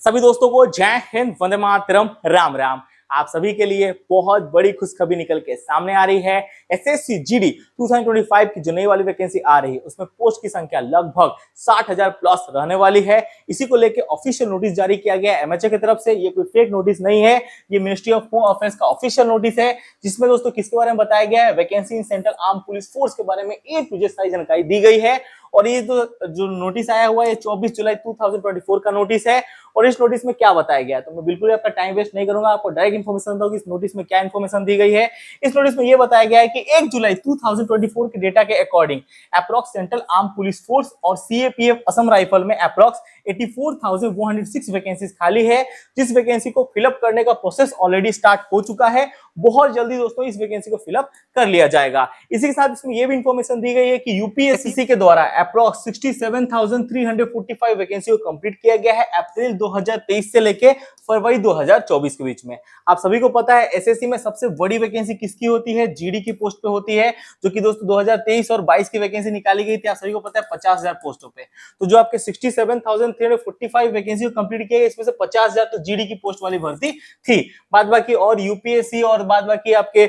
सभी दोस्तों को जय हिंद, वंदे मातरम, राम राम। आप सभी के लिए बहुत बड़ी खुशखबरी निकल के सामने आ रही है। एसएससी जीडी 2025 की जो नई वाली वैकेंसी आ रही है उसमें पोस्ट की संख्या लगभग 60,000 प्लस रहने वाली है। इसी को लेकर ऑफिशियल नोटिस जारी किया गया है एमएचए की तरफ से। ये कोई फेक नोटिस नहीं है, ये मिनिस्ट्री ऑफ होम अफेयर्स का ऑफिशियल नोटिस है, जिसमें दोस्तों किसके बारे में बताया गया है, vacancy in central arm police force के बारे में ए टू जेड सारी जानकारी दी गई है। और ये जो नोटिस आया हुआ है 24 जुलाई 2024 का नोटिस है। और इस नोटिस में क्या बताया गया है तो मैं बिल्कुल आपका टाइम वेस्ट नहीं करूंगा, आपको डायरेक्ट इन्फॉर्मेशन दूंगा कि इस नोटिस में क्या इन्फॉर्मेशन दी गई है। इस नोटिस में यह बताया गया है कि 1 जुलाई 2024 के डेटा के according approx central arm police force और सीएपीएफ असम राइफल में अप्रॉक्स 84,106 वैकेंसीज खाली है, जिस वैकेंसी को फिलअप करने का प्रोसेस ऑलरेडी स्टार्ट हो चुका है। बहुत जल्दी दोस्तों इस वैकेंसी को फिलअप कर लिया जाएगा। इसी के साथ इसमें यह भी इंफॉर्मेशन दी गई है कि यूपीएससी के द्वारा अप्रॉक्स 67,345 वैकेंसी को कंप्लीट किया गया है अप्रैल 2023 से लेके फरवरी 2024 के बीच में। आप सभी को पता है एसएससी में सबसे बड़ी वैकेंसी किसकी होती है, जीडी की पोस्ट पे होती है, जो कि दोस्तों 2023 और 22 की वैकेंसी निकाली गई थी। आप सभी को पता है 50,000 पोस्टों पे। तो जो आपके 67,345 वैकेंसी को कंप्लीट किया गया, इसमें से 50,000 तो जीडी की पोस्ट वाली भर्ती थी। बाद बाकी और यूपीएससी और बाद बाकी आपके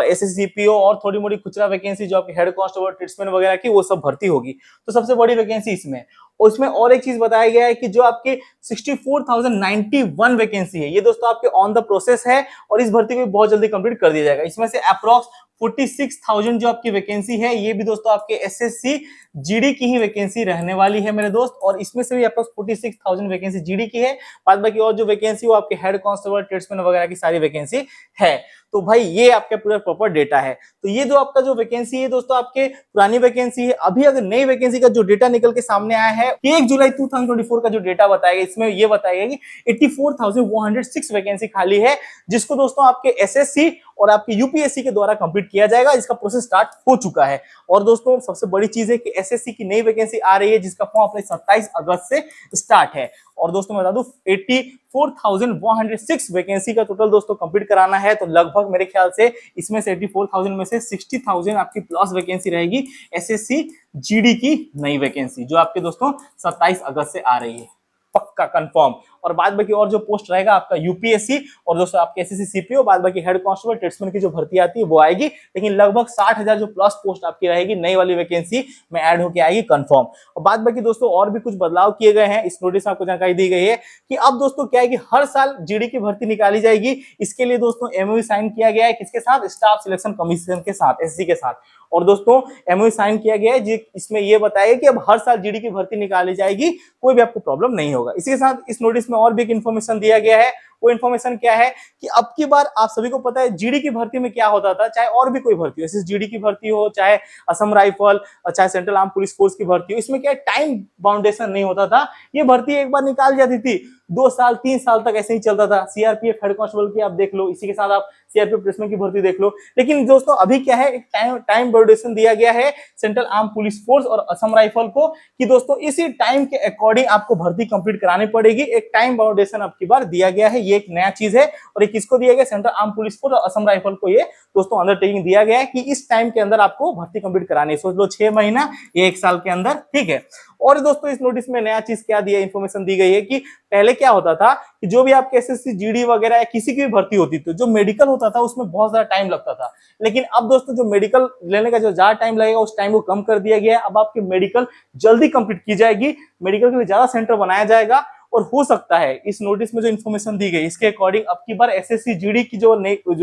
एसएससीपीओ और थोड़ी मोड़ी खुचरा वैकेंसी जो आपके हेड कांस्टेबल ट्रेड्समैन वगैरह की, वो सब भर्ती होगी। तो सबसे बड़ी वैकेंसी इसमें। और उसमें और एक चीज बताया गया है कि जो आपके 64,091 वैकेंसी है, ये दोस्तों आपके ऑन द प्रोसेस है और इस भर्ती को बहुत जल्दी कंप्लीट कर दिया जाएगा। इसमें से अप्रॉक्स 46,000 जो आपकी वैकेंसी है, ये भी दोस्तों आपके एसएससी जीडी की ही वैकेंसी रहने वाली है मेरे दोस्त। और इसमें से भी अप्रॉक्स 46,000 वैकेंसी जीडी की है। बाद बाकी और जो वैकेंसी वो आपके हेड कांस्टेबल ट्रेड्समैन वगैरह की सारी वैकेंसी है। तो भाई ये आपका पूरा प्रॉपर डेटा है। तो ये जो आपका जो वैकेंसी है दोस्तों आपके पुरानी वैकेंसी है। अभी अगर नई वैकेंसी का जो डेटा निकल के सामने आया है, 1 जुलाई 2024 का जो डेटा बताया, इसमें ये बताया गया कि 84,106 वैकेंसी खाली है, जिसको दोस्तों आपके एसएससी और आपके यूपीएससी के द्वारा कंप्लीट किया जाएगा। इसका प्रोसेस स्टार्ट हो चुका है। और दोस्तों सबसे बड़ी चीज है कि एसएससी की नई वैकेंसी आ रही है, जिसका फॉर्म अप्लाई 27 अगस्त से स्टार्ट है। और दोस्तों मैं बता दूं 84,106 वैकेंसी का टोटल दोस्तों कंप्लीट कराना है। तो लगभग मेरे ख्याल से इसमें से 84,000 में से 60,000 आपकी प्लस वैकेंसी रहेगी एसएससी जीडी की नई वैकेंसी, जो आपके दोस्तों 27 अगस्त से आ रही है, पक्का कंफर्म। और बाद बाकी और जो पोस्ट रहेगा आपका यूपीएससी और दोस्तों आपके एसएससी सीपीओ, बाद बाकी हेड कांस्टेबल ट्रेड्समैन की जो भर्ती आती है वो आएगी। लेकिन लगभग 60,000 जो प्लस पोस्ट आपकी रहेगी नई वाली वैकेंसी में ऐड होके आएगी कंफर्म। और बाद बाकी दोस्तों और भी कुछ बदलाव किए गए हैं। इस नोटिस में आपको जानकारी दी गई है कि अब दोस्तों क्या है कि हर साल जीडी की भर्ती निकाली जाएगी। इसके लिए दोस्तों एमओयू साइन किया गया है, किसके साथ, स्टाफ सिलेक्शन कमीशन के साथ, एससी के साथ। और दोस्तों एमओयू साइन किया गया है, इसमें यह बताया कि अब हर साल जीडी की भर्ती निकाली जाएगी, कोई भी आपको प्रॉब्लम नहीं होगा। इसी के साथ इस नोटिस में और भी एक इन्फॉर्मेशन दिया गया है। वो इन्फॉर्मेशन क्या है कि अब की बार आप सभी को पता है जीडी की भर्ती में क्या होता था, चाहे और भी कोई भर्ती हो, जैसे जीडी की भर्ती हो, चाहे असम राइफल, चाहे सेंट्रल आर्म पुलिस फोर्स की भर्ती हो, इसमें क्या टाइम बाउंडेशन नहीं होता था। ये भर्ती एक बार निकाल जाती थी, 2 साल 3 साल तक ऐसे ही चलता था। सीआरपीएफ हेड कांस्टेबल की आप देख लो, इसी के साथ आप सीआरपीएफ ट्रेड्समैन की भर्ती देख लो। लेकिन दोस्तों अभी क्या है, एक टाइम बाउंडेशन दिया गया है सेंट्रल आर्म पुलिस फोर्स और असम राइफल को, कि दोस्तों इसी टाइम के अकॉर्डिंग आपको भर्ती कंप्लीट करानी पड़ेगी। एक टाइम बाउंडेशन अब की बार दिया गया है, ये एक नया चीज है। और ये किसको दिया गया, सेंट्रल आर्म पुलिस फोर्स और असम राइफल को ये दोस्तों अंडरटेकिंग दिया गया है कि इस टाइम के अंदर आपको भर्ती कंप्लीट करानी है। सोच लो 6 महीना या 1 साल के अंदर, ठीक है। और दोस्तों इस नोटिस में नया चीज क्या दिया, इंफॉर्मेशन दी गई है कि पहले क्या होता था कि जो भी आपके एसएससी जीडी वगैरह या किसी की भी भर्ती होती थी, जो मेडिकल होता था उसमें बहुत ज्यादा टाइम लगता था। लेकिन अब दोस्तों जो मेडिकल लेने का जो ज्यादा टाइम लगेगा, उस टाइम को कम कर दिया गया है। अब आपकी मेडिकल जल्दी कंप्लीट की जाएगी, मेडिकल के लिए ज्यादा सेंटर बनाया जाएगा। और हो सकता है इस नोटिस में जो इन्फॉर्मेशन दी गई इसके अकॉर्डिंग अब की बार एसएससी जीडी की जो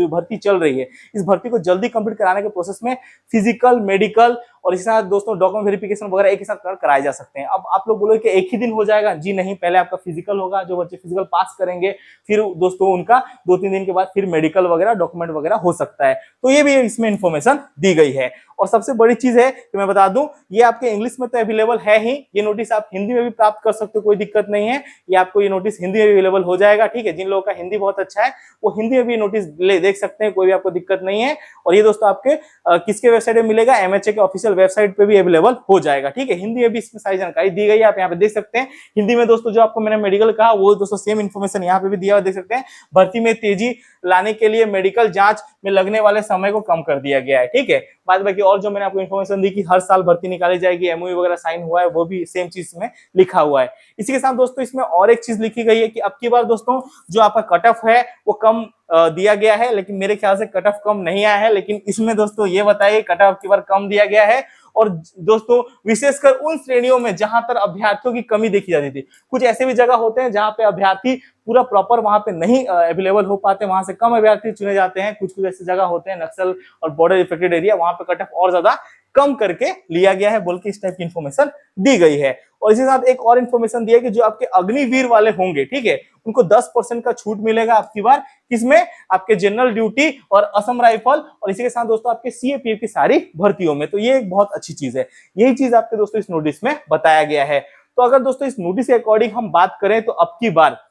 भर्ती चल रही है, इस भर्ती को जल्दी कंप्लीट कराने के प्रोसेस में फिजिकल, मेडिकल और इसके साथ दोस्तों डॉक्यूमेंट वेरिफिकेशन वगैरह एक ही साथ कराए जा सकते हैं। अब आप लोग बोलोगे कि एक ही दिन हो जाएगा, जी नहीं, पहले आपका फिजिकल होगा, जो बच्चे फिजिकल पास करेंगे, फिर दोस्तों उनका 2-3 दिन के बाद फिर मेडिकल वगैरह डॉक्यूमेंट वगैरह हो सकता है। तो ये भी इसमें इन्फॉर्मेशन दी गई है। और सबसे बड़ी चीज है कि मैं बता दूं, ये आपके इंग्लिश में तो अवेलेबल है ही, ये नोटिस आप हिंदी में भी प्राप्त कर सकते हो, कोई दिक्कत नहीं है। ये आपको ये नोटिस हिंदी में भी अवेलेबल हो जाएगा, ठीक है। जिन लोगों का हिंदी बहुत अच्छा है वो हिंदी में भी नोटिस देख सकते हैं, कोई भी आपको दिक्कत नहीं है। और ये दोस्तों आपके किसके वेबसाइट में मिलेगा, एमएचए के ऑफिशियल ऑफिशियल वेबसाइट पे भी अवेलेबल हो जाएगा। ठीक है, हिंदी में भी इसमें सारी जानकारी दी गई है, आप यहाँ पे देख सकते हैं। हिंदी में दोस्तों जो आपको मैंने मेडिकल कहा वो दोस्तों सेम इन्फॉर्मेशन यहाँ पे भी दिया हुआ देख सकते हैं। भर्ती में तेजी लाने के लिए मेडिकल जांच में लगने वाले समय को कम कर दिया गया है। ठीक है, बाद बाकी और जो मैंने आपको इन्फॉर्मेशन दी कि हर साल भर्ती निकाली जाएगी, एमओयू वगैरह साइन हुआ है, वो भी सेम चीज में लिखा हुआ है। इसी के साथ दोस्तों इसमें और एक चीज लिखी गई है कि अब की बार दोस्तों जो आपका कट ऑफ है वो कम दिया गया है, लेकिन मेरे ख्याल से कट ऑफ कम नहीं आया है। लेकिन इसमें दोस्तों ये बताइए कट ऑफ की बार कम दिया गया है, और दोस्तों विशेषकर उन श्रेणियों में जहां पर अभ्यर्थियों की कमी देखी जाती थी। कुछ ऐसे भी जगह होते हैं जहां पे अभ्यर्थी पूरा प्रॉपर वहां पे नहीं अवेलेबल हो पाते, वहां से कम अभ्यर्थी चुने जाते हैं। कुछ कुछ ऐसी जगह होते हैं नक्सल और बॉर्डर इफेक्टेड एरिया, वहां पे कट ऑफ और ज्यादा कम करके लिया गया है बोल के इस टाइप की इन्फॉर्मेशन दी गई है। और इसी के साथ एक और इन्फॉर्मेशन दिया है कि जो आपके अग्निवीर वाले होंगे, ठीक है, उनको 10% का छूट मिलेगा आपकी बार, किसमें, आपके जनरल ड्यूटी और असम राइफल, और इसी के साथ दोस्तों आपके सीएपीएफ की सारी भर्तियों में। तो ये एक बहुत अच्छी चीज है, यही चीज आपके दोस्तों इस नोटिस में बताया गया है। तो अगर दोस्तों इस नोटिस के अकॉर्डिंग हम बात करें तो अब की बार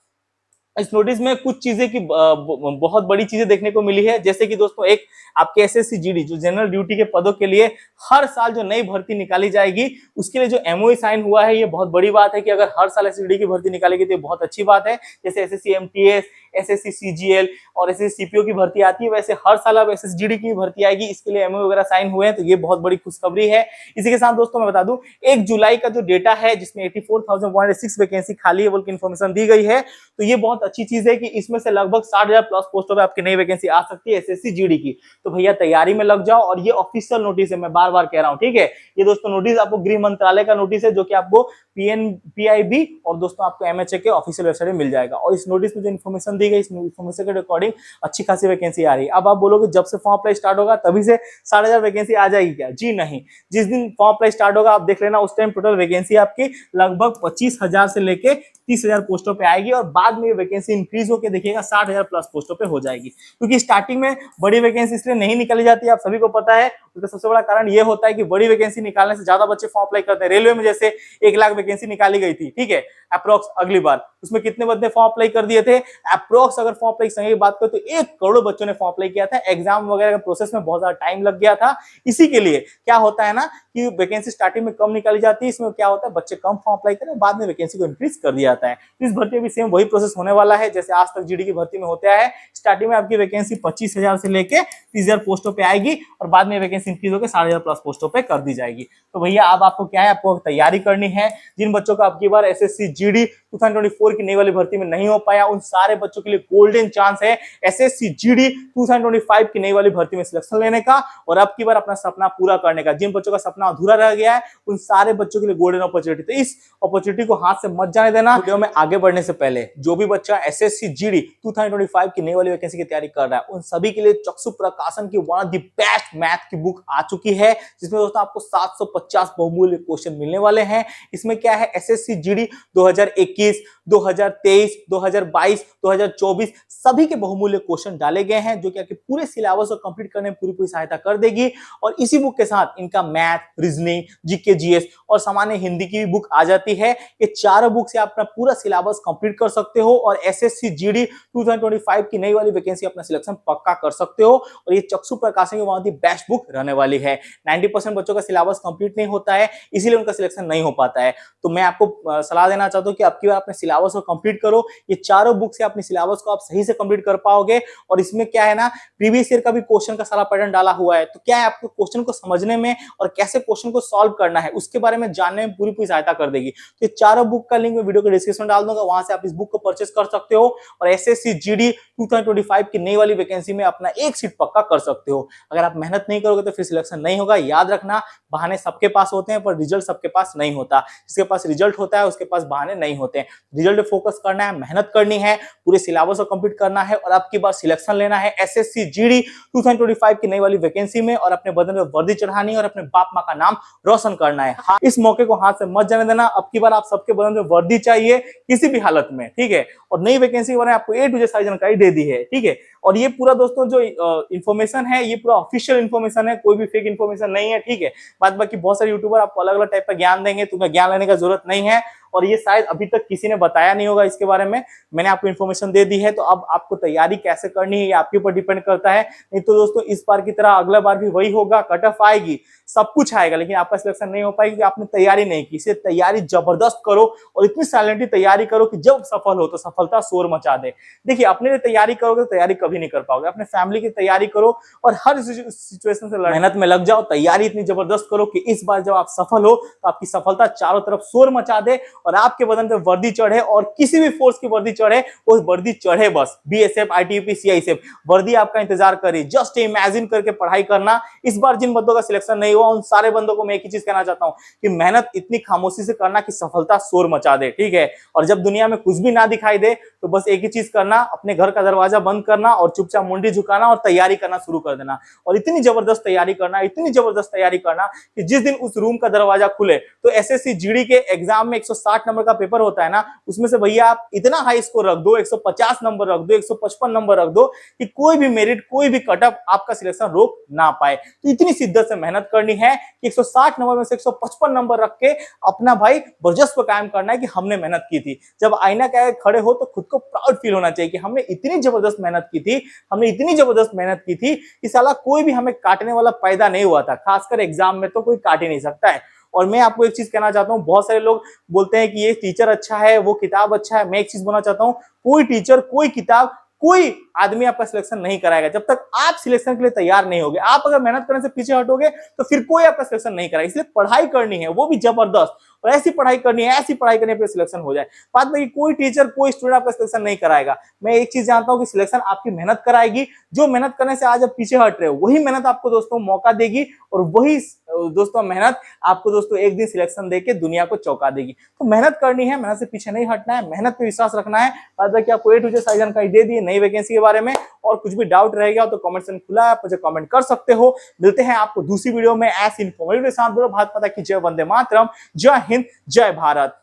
इस नोटिस में कुछ चीजें की बहुत बड़ी चीजें देखने को मिली है। जैसे कि दोस्तों एक आपके एसएससी जीडी जो जनरल ड्यूटी के पदों के लिए हर साल जो नई भर्ती निकाली जाएगी उसके लिए जो एमओयू साइन हुआ है, ये बहुत बड़ी बात है कि अगर हर साल एसएससी की भर्ती निकालेगी तो ये बहुत अच्छी बात है। जैसे एसएससी एमटीएस, एसएससी सीजीएल और एसएससी सीपीओ की भर्ती आती है, वैसे हर साल अब एसएससी जीडी की भर्ती आएगी, इसके लिए एमओयू वगैरह साइन हुए हैं, तो ये बहुत बड़ी खुशखबरी है। इसी के साथ दोस्तों मैं बता दूं 1 जुलाई का जो डेटा है जिसमें 84,106 वैकेंसी खाली है बोल के इन्फॉर्मेशन दी गई है, तो ये बहुत अच्छी चीज है कि इसमें से लगभग 60,000 प्लस पोस्टों पे आपकी नई वैकेंसी आ सकती है एसएससी जीडी की। तो भैया तैयारी में लग जाओ, और ये ऑफिशियल नोटिस है, मैं बार बार कह रहा हूं। ठीक है, ये दोस्तों नोटिस आपको गृह मंत्रालय का नोटिस है जो कि आपको पीआईबी और दोस्तों आपको एमएचए के ऑफिशियल वेबसाइट में मिल जाएगा। और इस नोटिस में जो इन्फॉर्मेशन दी गई, इस इन्फॉर्मेशन के अकॉर्डिंग अच्छी खासी वैकेंसी आ रही है। अब आप बोलोगे जब से फॉर्म अप्लाई स्टार्ट होगा तभी से 60,000 वैकेंसी आ जाएगी क्या? जी नहीं, जिस दिन फॉर्म अप्लाई स्टार्ट होगा आप देख लेना, उस टाइम टोटल वैकेंसी आपकी लगभग 25,000 से लेके 30,000 पोस्टों पे आएगी, और बाद में ये वैकेंसी इंक्रीज होकर देखिएगा 60,000 प्लस पोस्टों पे हो जाएगी। क्योंकि स्टार्टिंग में बड़ी वैकेंसी इसलिए नहीं निकाली जाती है, आप सभी को पता है। उसका सबसे बड़ा कारण ये होता है कि बड़ी वैकेंसी निकालने से ज्यादा बच्चे फॉर्म अप्लाई करते हैं। रेलवे में जैसे 1 लाख वैकेंसी निकाली गई थी, ठीक है, अप्रोक्स, अगली बार उसमें कितने बच्चे फॉर्म अप्लाई कर दिए थे? अप्रोक्स अगर फॉर्म अप्लाई संख्या की बात करें तो 1 करोड़ बच्चों ने फॉर्म अप्लाई किया था। एग्जाम वगैरह के प्रोसेस में बहुत ज्यादा टाइम लग गया था। इसी के लिए क्या होता है ना कि वैकेंसी स्टार्टिंग में कम निकाली जाती है, इसमें क्या होता है बच्चे कम फॉर्म अप्लाई करें, बाद में वैकेंसी को इंक्रीज कर दिया जाता है। इस भर्ती में भी सेम वही प्रोसेस होने वाला है जैसे आज तक जीडी की भर्ती में होता है। स्टार्टिंग में आपकी वैकेंसी 25,000 से लेके 30,000 पोस्टों पे आएगी, और बाद में वैकेंसी इंक्रीज होकर 60,000 प्लस पोस्टों पे कर दी जाएगी। तो भैया अब आपको क्या है, आपको तैयारी करनी है। जिन बच्चों का आपकी बार एसएससी जीडी 2024 की नई वाली भर्ती में नहीं हो पाया, उन सारे बच्चों के लिए गोल्डन चांस है एसएससी जीडी 2025 की नई वाली भर्ती में सिलेक्शन लेने का, और अब की बार अपना सपना पूरा करने का। जिन बच्चों का सपना अधूरा रह गया है उन सारे बच्चों के लिए गोल्डन अपॉर्चुनिटी। तो इस अपॉर्चुनिटी को हाथ से मत जाने देना। वीडियो में आगे बढ़ने से पहले जो भी बच्चा एसएससी जीडी 2025 की नई वाली वैकेंसी की तैयारी कर रहा है, उन सभी के लिए चक्षु प्रकाशन की one of the best math की बुक आ चुकी है, जिसमें दोस्तों आपको 750 बहुमूल्य क्वेश्चन मिलने वाले हैं। इसमें क्या है, एसएससी जीडी 2021, 2023, 2022, 2024 सभी के बहुमूल्य क्वेश्चन डाले गए हैं, जो कि आपके पूरे सिलेबस को कंप्लीट करने में पूरी सहायता कर देगी। और इसी बुक के साथ इनका मैथ, रीजनिंग, जीके, जीएस और सामान्य हिंदी की भी बुक आ जाती है। ये चारों बुक से आप अपना पूरा सिलेबस कंप्लीट कर सकते हो, और एसएससी जीडी 2025 की नई वाली वैकेंसी अपना सिलेक्शन पक्का कर सकते हो। और ये चक्षु प्रकाशन की वहां की बेस्ट बुक रहने वाली है। 90% बच्चों का सिलेबस कंप्लीट नहीं होता है, इसीलिए उनका सिलेक्शन नहीं हो पाता है। तो मैं आपको सलाह देना चाहता हूं कि आपकी बार अपने सिलेबस को कंप्लीट करो। ये चारों बुक से अपने सिलेबस को आप सही से कंप्लीट कर पाओगे। और इसमें क्या है ना, प्रीवियस ईयर का भी क्वेश्चन का सारा पैटर्न डाला हुआ है, तो क्या है आपको क्वेश्चन को समझने में और कैसे क्वेश्चन को सॉल्व करना है उसके बारे में जानने में पूरी सहायता कर देगी। तो ये चारों बुक का लिंक मैं वीडियो के डिस्क्रिप्शन में डाल दूंगा, वहां से आप इस बुक को परचेस कर सकते हो, और एसएससी जीडी 2025 की नई वाली वैकेंसी में अपना एक सीट पक्का कर सकते हो। अगर आप मेहनत नहीं करोगे तो फिर सिलेक्शन नहीं होगा। याद रखना, बहाने सबके पास होते हैं पर रिजल्ट सबके पास नहीं होता। जिसके पास रिजल्ट होता है उसके पास बहाने नहीं होते हैं। रिजल्ट पे फोकस करना है, मेहनत करनी है, पूरे सिलेबस को कंप्लीट करना है, और आपकी बार सिलेक्शन लेना है एसएससी जीडी 2025 की नई वाली वैकेंसी में, और अपने बदन में वर्दी चढ़ानी है और अपने बाप माँ का नाम रोशन करना है। इस मौके को हाथ से मत जाने देना। अब की बार आप सबके बदन में वर्दी चाहिए किसी भी हालत में, ठीक है। और नई वैकेंसी के बारे में आपको A to Z सारी जानकारी दे दी है, ठीक है। और ये पूरा दोस्तों जो इन्फॉर्मेशन है ये पूरा ऑफिशियल इन्फॉर्मेशन है, कोई भी फेक इन्फॉर्मेशन नहीं है, ठीक है। बात बाकी बहुत सारे यूट्यूबर आपको अलग अलग टाइप का ज्ञान देंगे, तुम्हें ज्ञान लेने का जरूरत नहीं है। और ये शायद अभी तक किसी ने बताया नहीं होगा इसके बारे में। मैंने आपको इन्फॉर्मेशन दे दी है, तो अब आपको तैयारी कैसे करनी है ये आपके ऊपर डिपेंड करता है। नहीं तो दोस्तों इस बार की तरह अगला बार भी वही होगा, कट ऑफ आएगी, सब कुछ आएगा, लेकिन आपका सिलेक्शन नहीं हो पाएगी, आपने तैयारी नहीं की। इसलिए तैयारी जबरदस्त करो और इतनी साइलेंटली तैयारी करो कि जब सफल हो तो सफलता शोर मचा दे। देखिए, अपने लिए तैयारी करोगे तो तैयारी कभी नहीं कर पाओगे, अपने फैमिली की तैयारी करो और हर सिचुएशन से मेहनत में लग जाओ। तैयारी इतनी जबरदस्त करो कि इस बार जब आप सफल हो तो आपकी सफलता चारों तरफ शोर मचा दे और आपके बदन पे वर्दी चढ़े, और किसी भी फोर्स की वर्दी चढ़े, वो वर्दी चढ़े बस। बीएसएफ, आईटीबीपी, सीआईएसएफ वर्दी आपका इंतजार करे। जस्ट इमेजिन करके पढ़ाई करना। इस बार जिन बंदों का सिलेक्शन नहीं हुआ उन सारे बंदों को मैं एक ही चीज कहना चाहता हूं कि मेहनत इतनी खामोशी से करना कि सफलता शोर मचा दे, ठीक है। और जब दुनिया में कुछ भी ना दिखाई दे तो बस एक ही चीज करना, अपने घर का दरवाजा बंद करना और चुपचाप मुंडी झुकाना और तैयारी करना शुरू कर देना। और इतनी जबरदस्त तैयारी करना, इतनी जबरदस्त तैयारी करना कि जिस दिन उस रूम का दरवाजा खुले तो एसएससी जीडी के एग्जाम में 160 नंबर का पेपर होता है ना, उसमें से भैया आप इतना हाई स्कोर रख दो, 150 नंबर रख दो, 155 नंबर रख दो कि कोई भी मेरिट, कोई भी कटअप आपका सिलेक्शन रोक ना पाए। तो इतनी शिद्दत से मेहनत करनी है कि 160 नंबर में से 155 नंबर रख के अपना भाई वर्चस्व कायम करना है कि हमने मेहनत की थी। जब आईना के आगे खड़े हो तो खुद को प्राउड फील होना चाहिए कि हमने इतनी जबरदस्त मेहनत की थी, हमने इतनी जबरदस्त मेहनत की थी कि साला कोई भी हमें काटने वाला पैदा नहीं हुआ था। खासकर एग्जाम में तो कोई काट ही नहीं सकता है। और मैं आपको एक चीज कहना चाहता हूं, बहुत सारे लोग बोलते हैं कि ये टीचर अच्छा है, वो किताब अच्छा है। मैं एक चीज बोलना चाहता हूं, कोई टीचर, कोई किताब, कोई आदमी आपका सिलेक्शन नहीं कराएगा जब तक आप सिलेक्शन के लिए तैयार नहीं होगे। आप अगर मेहनत करने से पीछे हटोगे तो फिर कोई आपका सिलेक्शन नहीं कराएगा। इसलिए पढ़ाई करनी है, वो भी जबरदस्त, और ऐसी पढ़ाई करनी है, ऐसी पढ़ाई करने पे सिलेक्शन हो जाए। बात में कोई टीचर, कोई स्टूडेंट आपका सिलेक्शन नहीं कराएगा। मैं एक चीज जानता हूं कि सिलेक्शन आपकी मेहनत कराएगी। जो मेहनत करने से आज आप पीछे हट रहे हो, वही मेहनत आपको दोस्तों मौका देगी, और वही दोस्तों मेहनत आपको दोस्तों एक दिन सिलेक्शन देके दुनिया को चौंका देगी। तो मेहनत करनी है, मेहनत से पीछे नहीं हटना है, मेहनत पे विश्वास रखना है। बाद बाकी आपको A to Z सारी जानकारी दे दी नई वैकेंसी के बारे में, और कुछ भी डाउट रहेगा तो कमेंट सेक्शन खुला है, आप मुझे कमेंट कर सकते हो। मिलते हैं आपको दूसरी वीडियो में ऐसी इन्फॉर्मेटिव के साथ। भारत माता की जय, वंदे मातरम, जय हिंद, जय भारत।